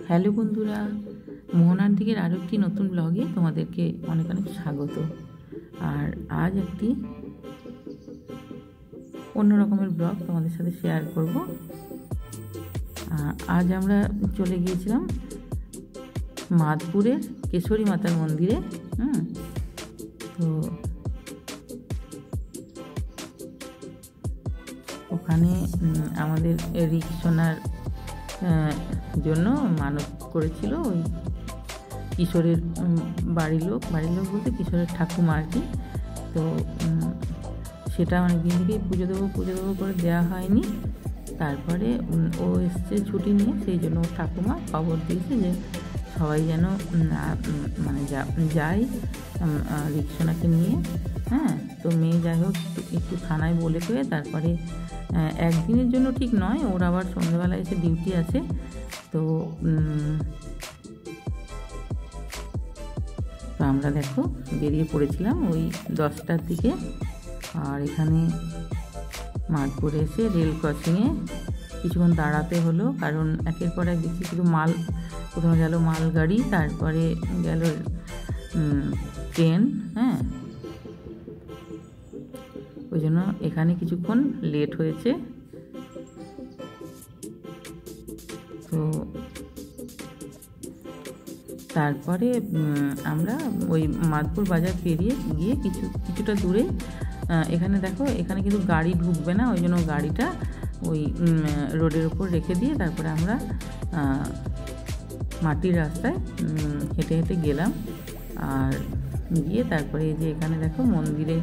Hello বন্ধুরা, মোহনার দিকের আরও একটি নতুন ব্লগে তোমাদেরকে অনেক অনেক স্বাগত। আর আজ একটি অন্য রকমের ব্লগ তোমাদের সাথে শেয়ার করব। আজ আমরা চলে গিয়েছিলাম মাদপুরের কেশরী মাতার মন্দিরে। তো ওখানে আমাদের রিকশোনার জন্য মানত করেছিল ওই কিশোরের বাড়ির লোক বলতে কিশোরের ঠাকুমা আর কি। তো সেটা অনেক দিন থেকেই পুজো দেবো করে দেওয়া হয়নি। তারপরে ও এসছে ছুটি নিয়ে, সেই জন্য ওর ঠাকুমা খবর দিয়েছে যে সবাই যেন মানে যায় রিকশোনাকে নিয়ে। তো মেয়ে যাই হোক একটু থানায় বলে করে তারপরে একদিনের জন্য ঠিক নয়, ওর আবার সন্ধ্যেবেলা এসে ডিউটি আছে। তো আমরা দেখো বেরিয়ে পড়েছিলাম ওই 10টার দিকে। আর এখানে মাদপুরে এসে রেল ক্রসিংয়ে কিছুক্ষণ দাঁড়াতে হলো, কারণ একের পর এক দেখছি শুধু মাল। প্রথমে গেল মালগাড়ি, তারপরে গেল ট্রেন। ওই জন্য এখানে কিছুক্ষণ লেট হয়েছে। তো তারপরে আমরা ওই মাদপুর বাজার পেরিয়ে গিয়ে কিছুটা দূরে এখানে দেখো, এখানে কিন্তু গাড়ি ঢুকবে না, ওই জন্য গাড়িটা ওই রোডের ওপর রেখে দিয়ে তারপরে আমরা মাটির রাস্তায় হেঁটে হেঁটে গেলাম। আর গিয়ে তারপরে এই যে এখানে দেখো মন্দিরে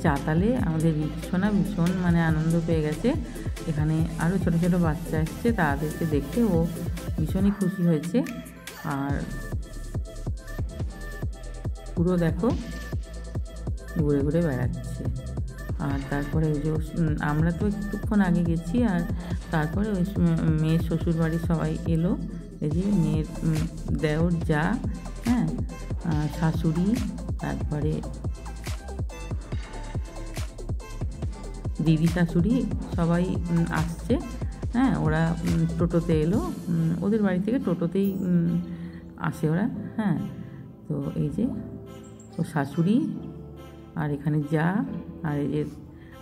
চাতালে আমাদের রিকশোনা ভীষণ মানে আনন্দ পেয়ে গেছে। এখানে আরও ছোটো ছোটো বাচ্চা এসছে, তাদেরকে দেখে ও ভীষণই খুশি হয়েছে। আর পুরো দেখো ঘুরে ঘুরে বেড়াচ্ছে। আর তারপরে ওই যে আমরা তো একটুক্ষণ আগে গেছি, আর তারপরে ওই মেয়ের শ্বশুর বাড়ির সবাই এলো। এই যে মেয়ের দেওর যা, শাশুড়ি, তারপরে দিদি শাশুড়ি সবাই আসছে। ওরা টোটোতে এলো, ওদের বাড়ি থেকে টোটোতেই আসে ওরা। তো এই যে ও শাশুড়ি, আর এখানে যা, আর এই যে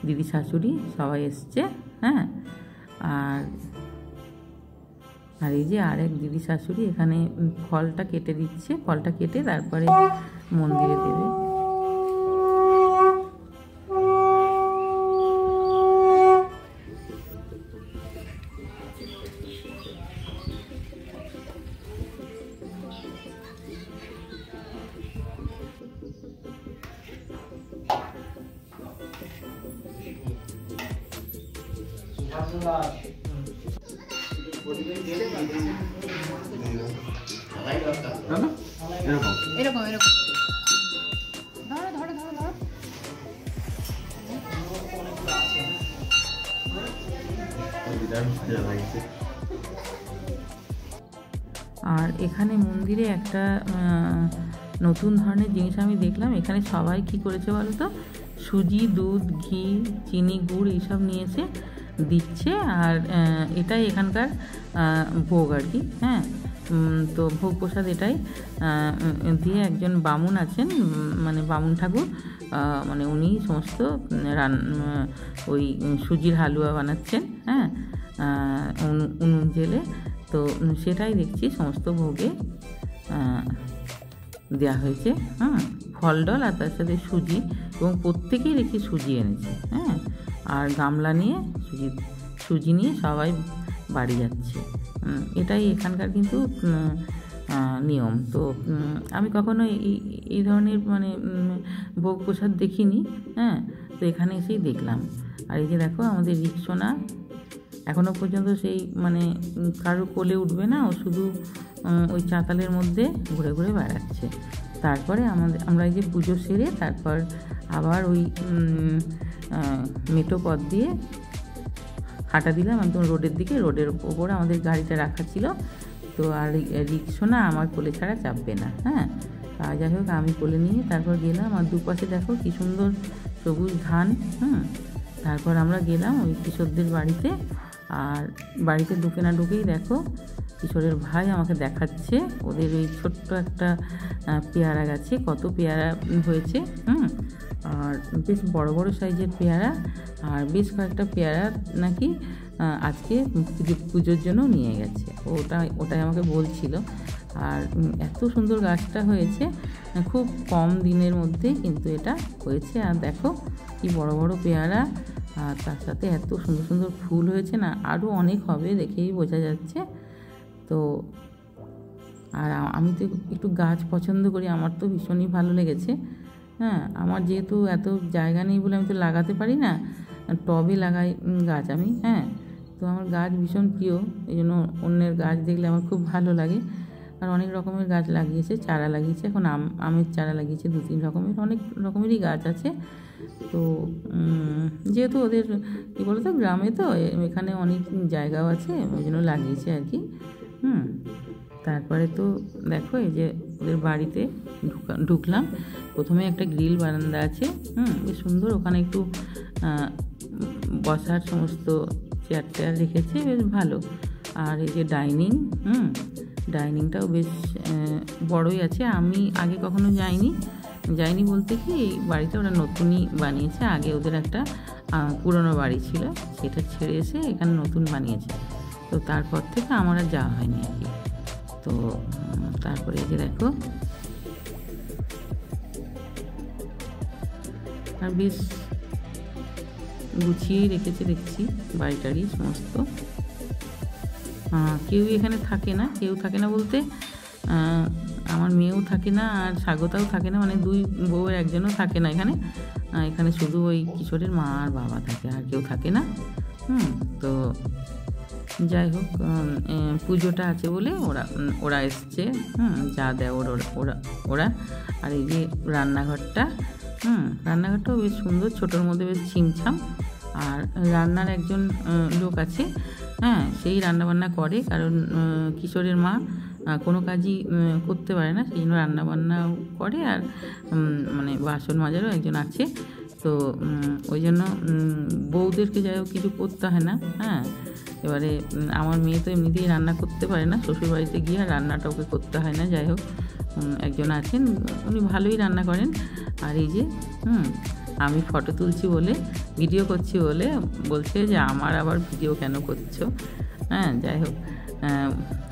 দিদি শাশুড়ি সবাই এসছে। আর এই যে আরেক দিদি শাশুড়ি এখানে ফলটা কেটে দিচ্ছে, ফলটা কেটে তারপরে মন্দিরে দেবে। এরকম এরকম ধরো ধরো ধরো ধরো। আর এখানে মন্দিরে একটা নতুন ধরনের জিনিস আমি দেখলাম। এখানে সবাই কি করেছে বলো তো, সুজি, দুধ, ঘি, চিনি, গুড় এইসব নিয়েছে, দিচ্ছে। আর এটাই এখানকার ভোগ আর কি। তো ভোগ প্রসাদ এটাই দিয়ে একজন বামুন আছেন, মানে বামুন ঠাকুর, মানে উনি সমস্ত ওই সুজির হালুয়া বানাচ্ছেন। উনুন জেলে। তো সেটাই দেখছি সমস্ত ভোগে দেওয়া হয়েছে। ফল ডল আর তার সাথে সুজি, এবং প্রত্যেকেই দেখি সুজি এনেছে। আর গামলা নিয়ে সুজি নিয়ে সবাই বাড়ি যাচ্ছে। এটাই এখানকার কিন্তু নিয়ম। তো আমি কখনো এই ধরনের মানে ভোগ প্রসাদ দেখিনি। তো এখানে এসেই দেখলাম। আর এই যে দেখো আমাদের রিকশোনা এখনও পর্যন্ত সেই মানে কারোর কোলে উঠবে না, ও শুধু ওই চাতালের মধ্যে ঘুরে ঘুরে বেড়াচ্ছে। তারপরে আমরা এই যে পুজো সেরে তারপর আবার ওই মেঠো পথ দিয়ে হাঁটা দিলাম একদম রোডের দিকে। রোডের ওপরে আমাদের গাড়িটা রাখা ছিল। তো আর রিকশোনা আমার কোলে ছাড়া চাপবে না। যাই হোক আমি কোলে নিয়ে তারপর গেলাম। আর দুপাশে দেখো কি সুন্দর সবুজ ধান। তারপর আমরা গেলাম ওই কিশোরদের বাড়িতে। আর বাড়িতে ঢুকে না ঢুকেই দেখো কিশোরের ভাই আমাকে দেখাচ্ছে ওদের ওই ছোট্ট একটা পেয়ারা গাছে কত পেয়ারা হয়েছে। আর বেশ বড় বড় সাইজের পেয়ারা, আর বেশ কয়েকটা পেয়ারা নাকি আজকে পুজোর জন্য নিয়ে গেছে, ওটাই আমাকে বলছিল। আর এত সুন্দর গাছটা হয়েছে, খুব কম দিনের মধ্যে কিন্তু এটা হয়েছে। আর দেখো কি বড় বড় পেয়ারা, আর তার সাথে এত সুন্দর সুন্দর ফুল হয়েছে না, আরও অনেক হবে দেখেই বোঝা যাচ্ছে। তো আর আমি তো একটু গাছ পছন্দ করি, আমার তো ভীষণই ভালো লেগেছে। হ্যাঁ, আমার যেহেতু এত জায়গা নেই বলে আমি তো লাগাতে পারি না, টবে লাগাই গাছ আমি। হ্যাঁ, তো আমার গাছ ভীষণ প্রিয়, এই জন্য অন্যের গাছ দেখলে আমার খুব ভালো লাগে। আর অনেক রকমের গাছ লাগিয়েছে, চারা লাগিয়েছে, এখন আমের চারা লাগিয়েছে, 2-3 রকমের, অনেক রকমেরই গাছ আছে। তো যেহেতু ওদের কী বলতো গ্রামে তো এখানে অনেক জায়গাও আছে, ওই জন্য লাগিয়েছে আর কি। তারপরে তো দেখো এই যে ওদের বাড়িতে ঢুকলাম, প্রথমে একটা গ্রিল বারান্দা আছে, বেশ সুন্দর, ওখানে একটু বসার সমস্ত চেয়ার টেয়ার রেখেছে, বেশ ভালো। আর এই যে ডাইনিংটাও বেশ বড়ই আছে। আমি আগে কখনো যাইনি বলতে কি এই বাড়িটা ওরা নতুনই বানিয়েছে, আগে ওদের একটা পুরনো বাড়ি ছিল, সেটা ছেড়ে এসে এখানে নতুন বানিয়েছে। তো তারপর থেকে আমার আর যাওয়া হয়নি আর কি। তো তারপরে এই যে দেখো, আর বেশ গুছিয়েই রেখেছে দেখছি বাড়িটারই সমস্ত। কেউই এখানে থাকে না, বলতে আমার মেয়েও থাকে না, আর স্বাগতাও থাকে না, মানে 2 বউয়ের একজনও থাকে না এখানে শুধু ওই কিশোরের মা আর বাবা থাকে, আর কেউ থাকে না। তো যাই হোক, পুজোটা আছে বলে ওরা এসছে, যা দেয় ওরা। আর এই যে রান্নাঘরটাও বেশ সুন্দর, ছোটোর মধ্যে বেশ ছিমছাম। আর রান্নার একজন লোক আছে, সেই রান্নাবান্না করে, কারণ কিশোরের মা কোনো কাজই করতে পারে না, সেই জন্য রান্নাবান্নাও করে। আর মানে বাসন মাজারও একজন আছে, তো ওই জন্য বউদেরকে যাই হোক কিছু করতে হয় না। এবারে আমার মেয়ে তো এমনিতেই রান্না করতে পারে না, শ্বশুরবাড়িতে গিয়ে আর রান্নাটা ওকে করতে হয় না। যাই হোক, একজন আছেন, উনি ভালোই রান্না করেন। আর এই যে আমি ফটো তুলছি বলে, ভিডিও করছি বলে বলছে যে আমার আবার ভিডিও কেন করছো। যাই হোক,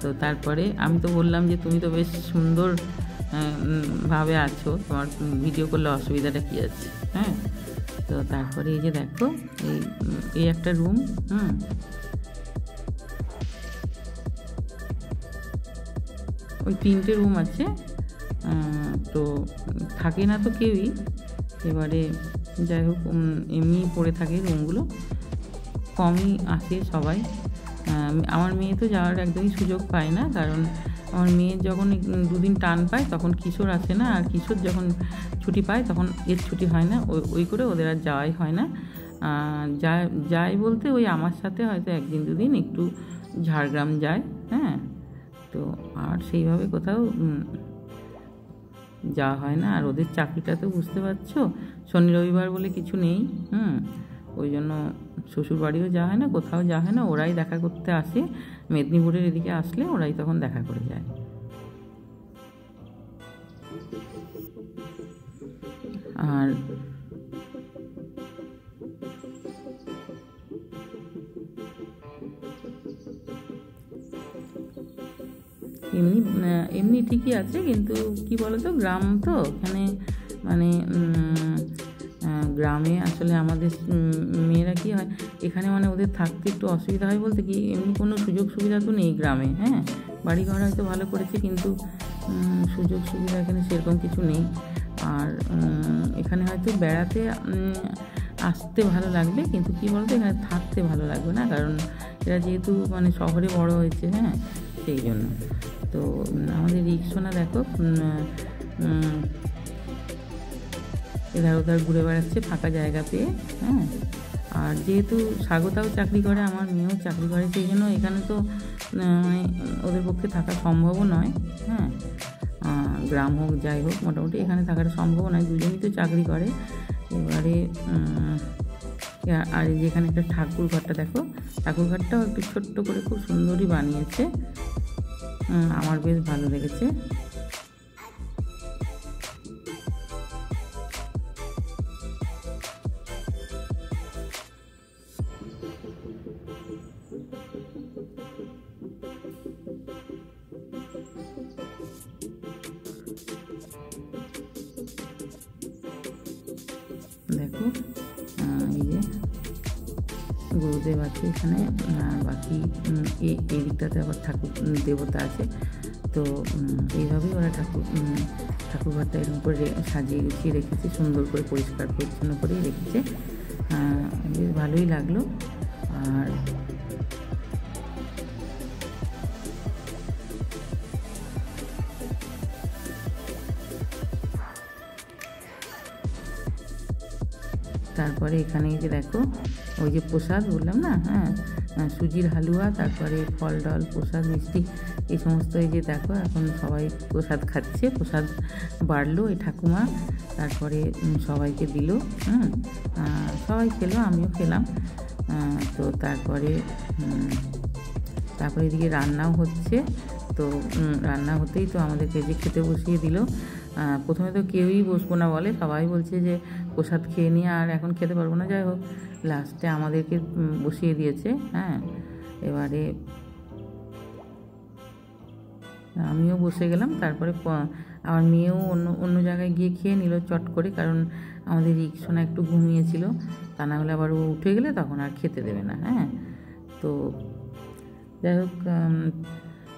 তো তারপরে আমি তো বললাম যে তুমি তো বেশ সুন্দর ভাবে আছো, তোমার ভিডিও করলে অসুবিধাটা কী আছে। তো তারপরে এই যে দেখো, এই একটা রুম, ওই 3টে রুম আছে। তো থাকে না তো কেউই, এবারে যাই হোক এমনি পড়ে থাকে রুমগুলো, কমই আসে সবাই। আমার মেয়ে তো যাওয়ার একদমই সুযোগ পায় না, কারণ আমার মেয়ে যখন 2 দিন টান পায় তখন কিশোর আসে না, আর কিশোর যখন ছুটি পায় তখন এর ছুটি হয় না, ওই করে ওদের আর যাওয়াই হয় না। যায় বলতে ওই আমার সাথে হয়তো 1-2 দিন একটু ঝাড়গ্রাম যায়। তো আর সেইভাবে কোথাও যাওয়া হয় না। আর ওদের চাকরিটা তো বুঝতে পারছো, শনি রবিবার বলে কিছু নেই। ওই জন্য শ্বশুরবাড়িও যাওয়া হয় না, কোথাও যাওয়া হয় না, ওরাই দেখা করতে আসে। মেদিনীপুরের এদিকে আসলে ওরাই তখন দেখা করে যায়। আর এমনি ঠিকই আছে, কিন্তু কি বলতো গ্রাম তো, এখানে মানে গ্রামে আসলে আমাদের মেয়েরা কী হয়, এখানে মানে ওদের থাকতে একটু অসুবিধা হয় বলতে কি, এমনি কোনো সুযোগ সুবিধা তো নেই গ্রামে। বাড়িঘর হয়তো ভালো করেছে, কিন্তু সুযোগ সুবিধা এখানে সেরকম কিছু নেই। আর এখানে হয়তো বেড়াতে আসতে ভালো লাগবে, কিন্তু কি বলতো এখানে থাকতে ভালো লাগবে না, কারণ এরা যেহেতু মানে শহরে বড় হয়েছে, সেই জন্য। তো আমাদের রিক্সোনা দেখো এধার ওধার ঘুরে বেড়াচ্ছে ফাঁকা জায়গা পেয়ে। আর যেহেতু স্বাগতাও চাকরি করে, আমার মেয়েও চাকরি করে, সেই জন্য এখানে তো মানে ওদের পক্ষে থাকা সম্ভবও নয়। গ্রাম হোক যাই হোক, মোটামুটি এখানে থাকাটা সম্ভব নয়, দুজনেই তো চাকরি করে। এবারে আর এই যে এখানে একটা ঠাকুর ঘরটা দেখো, ঠাকুর ঘরটাও একটু ছোট্ট করে খুব সুন্দরই বানিয়েছে, আমার বেশ ভালো লেগেছে। দেখো এই যে গুরুদেব আছে এখানে, বাকি এই দিকটাতে আবার ঠাকুর দেবতা আছে। তো এইভাবেই ওরা ঠাকুর ঘরটা এরকম করে সাজিয়ে গুছিয়ে রেখেছে, সুন্দর করে পরিষ্কার পরিচ্ছন্ন করেই রেখেছে, বেশ ভালোই লাগলো। আর তারপরে এখানে যে দেখো ওই যে প্রসাদ বললাম না, সুজির হালুয়া, তারপরে ফল ডল প্রসাদ মিষ্টি এই সমস্ত, এই যে দেখো এখন সবাই প্রসাদ খাচ্ছে, প্রসাদ বাড়লো এই ঠাকুমা, তারপরে সবাইকে দিল, সবাই খেলো, আমিও খেলাম। তো তারপরে এদিকে রান্নাও হচ্ছে। তো রান্না হতেই তো আমাদেরকে যে খেতে বসিয়ে দিল। প্রথমে তো কেউই বসবো না বলে, সবাই বলছে যে প্রসাদ খেয়ে নিয়ে আর এখন খেতে পারবো না। যাই হোক লাস্টে আমাদেরকে বসিয়ে দিয়েছে। এবারে আমিও বসে গেলাম, তারপরে আমার মেয়েও অন্য জায়গায় গিয়ে খেয়ে নিল চট করে, কারণ আমাদের রিকশোনা একটু ঘুমিয়েছিল, তা না হলে আবার ও উঠে গেলে তখন আর খেতে দেবে না। তো যাই হোক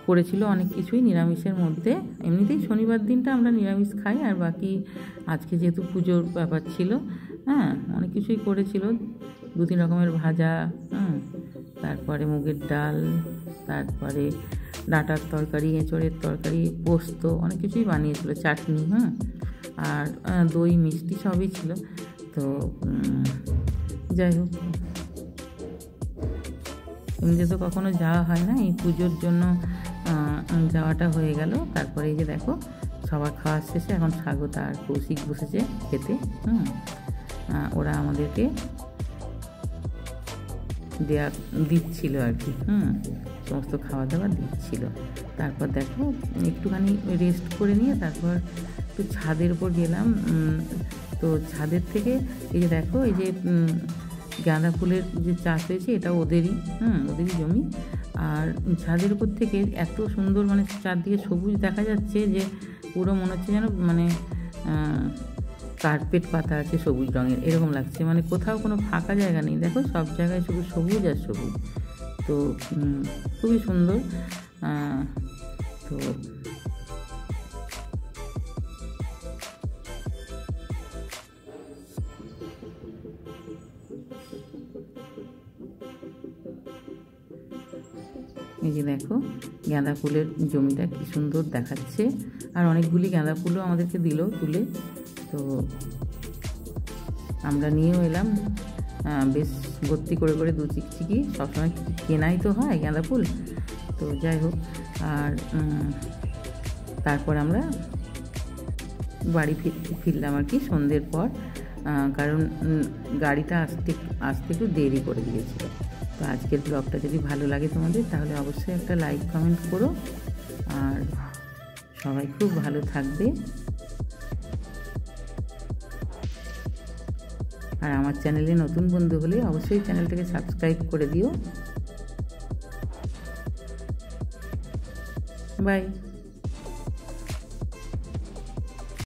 করেছিল অনেক কিছুই নিরামিষের মধ্যে, এমনিতেই শনিবার দিনটা আমরা নিরামিষ খাই, আর বাকি আজকে যেহেতু পুজোর ব্যাপার ছিল, অনেক কিছুই করেছিল, 2-3 রকমের ভাজা, তারপরে মুগের ডাল, তারপরে ডাঁটার তরকারি, এঁচড়ের তরকারি, পোস্ত, অনেক কিছুই বানিয়েছিল, চাটনি, আর দই মিষ্টি সবই ছিল। তো যাই হোক এমনিতে তো কখনো যাওয়া হয় না, এই পুজোর জন্য যাওয়াটা হয়ে গেল। তারপরে এই যে দেখো সবার খাওয়ার শেষে এখন স্বাগত আর কৌশিক বসেছে খেতে, ওরা আমাদেরকে দিচ্ছিল আর কি, সমস্ত খাওয়া দাওয়া দিচ্ছিল। তারপর দেখো একটুখানি রেস্ট করে নিয়ে তারপর একটু ছাদের উপর গেলাম। তো ছাদের থেকে এই যে দেখো এই যে গাঁদা ফুলের যে চাষ হয়েছে, এটা ওদেরই জমি। আর ছাদের উপর থেকে এত সুন্দর মানে চারদিকে সবুজ দেখা যাচ্ছে যে পুরো মনে হচ্ছে যেন মানে কার্পেট পাতা আছে সবুজ রঙের, এরকম লাগছে, মানে কোথাও কোনো ফাঁকা জায়গা নেই, দেখো সব জায়গায় শুধু সবুজ আর সবুজ। তো খুবই সুন্দর। তো এই যে দেখো গাঁদা ফুলের জমিটা কি সুন্দর দেখাচ্ছে, আর অনেকগুলি গাঁদা ফুলও আমাদেরকে দিল তুলে। তো আমরা নিয়েও এলাম, বেশ ভর্তি করে 2 চিকচিকি, সবসময় কেনাই তো হয় গাঁদা ফুল। তো যাই হোক, আর তারপর আমরা বাড়ি ফিরলাম আর কি সন্ধ্যের পর, কারণ গাড়িটা আসতে একটু দেরি করে দিয়েছিল। তো আজকের ব্লগটা যদি ভালো লাগে তোমাদের, তাহলে অবশ্যই একটা লাইক কমেন্ট করো, আর সবাই খুব ভালো থাকবে। আর আমার চ্যানেলে নতুন বন্ধু হলে অবশ্যই চ্যানেলটাকে সাবস্ক্রাইব করে দিও। বাই।